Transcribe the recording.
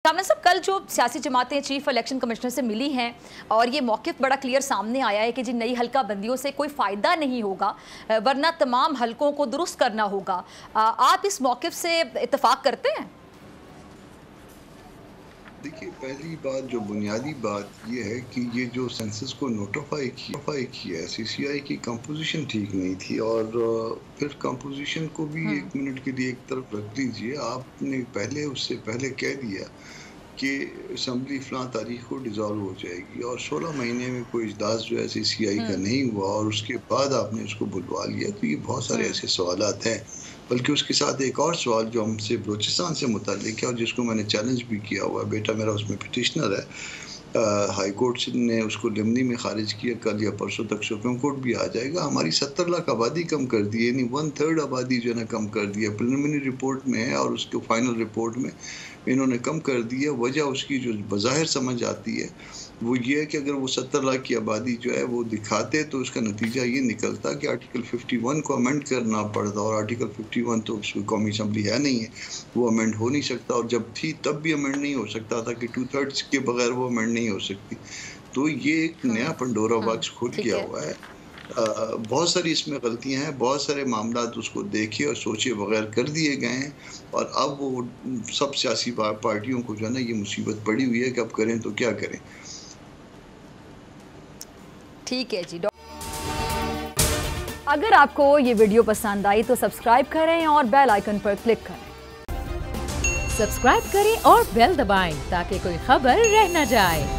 कामरान साहब, कल जो सियासी जमातें चीफ इलेक्शन कमिश्नर से मिली हैं और ये मौक़िफ़ बड़ा क्लियर सामने आया है कि जी नई हल्का बंदियों से कोई फ़ायदा नहीं होगा, वरना तमाम हल्कों को दुरुस्त करना होगा। आप इस मौक़िफ़ से इत्तेफाक करते हैं? देखिए, पहली बात जो बुनियादी बात ये है कि ये जो सेंसस को नोटिफाई किया है, सीसीआई की कंपोजिशन ठीक नहीं थी। और फिर कंपोजिशन को भी एक मिनट के लिए एक तरफ रख दीजिए। आपने पहले उससे पहले कह दिया कि असम्बली फ़लाँ तारीख को डिज़ॉल्व हो जाएगी और 16 महीने में कोई इजलास जो है सीसीआई का नहीं हुआ और उसके बाद आपने उसको बुलवा लिया। तो ये बहुत सारे ऐसे सवालात हैं। बल्कि उसके साथ एक और सवाल जो हमसे बलूचिस्तान से मुताल्लिक़ है और जिसको मैंने चैलेंज भी किया हुआ है, बेटा मेरा उसमें पिटिशनर है। हाई कोर्ट ने उसको लिमनी में ख़ारिज किया, कल या परसों तक सुप्रीम कोर्ट भी आ जाएगा। हमारी 70 लाख आबादी कम कर दी है, यानी 1/3 आबादी जो है ना कम कर दी है। प्रिलिमिनरी रिपोर्ट में है और उसके फाइनल रिपोर्ट में इन्होंने कम कर दी है। वजह उसकी जो बज़ाहिर समझ आती है वो ये है कि अगर वो 70 लाख की आबादी जो है वो दिखाते तो उसका नतीजा ये निकलता कि आर्टिकल 51 को अमेंड करना पड़ता, और आर्टिकल 51 तो उसमें कौमी असम्बली है नहीं है, वो अमेंड हो नहीं सकता। और जब थी तब भी अमेंड नहीं हो सकता था कि 2/3 के बगैर वो अमेंड नहीं हो सकती। तो ये एक नया पंडोरा बॉक्स खुल गया हुआ है। बहुत सारी इसमें गलतियां हैं, बहुत सारे मामलात उसको देखे और सोचे बगैर कर दिए गए हैं। और अब वो सब सियासी पार्टियों को जो है ना ये मुसीबत पड़ी हुई है कि अब करें तो क्या करें। ठीक है जी। अगर आपको ये वीडियो पसंद आई तो सब्सक्राइब करें और बेल आइकन पर क्लिक करें। सब्सक्राइब करें और बेल दबाएं ताकि कोई खबर रह न जाए।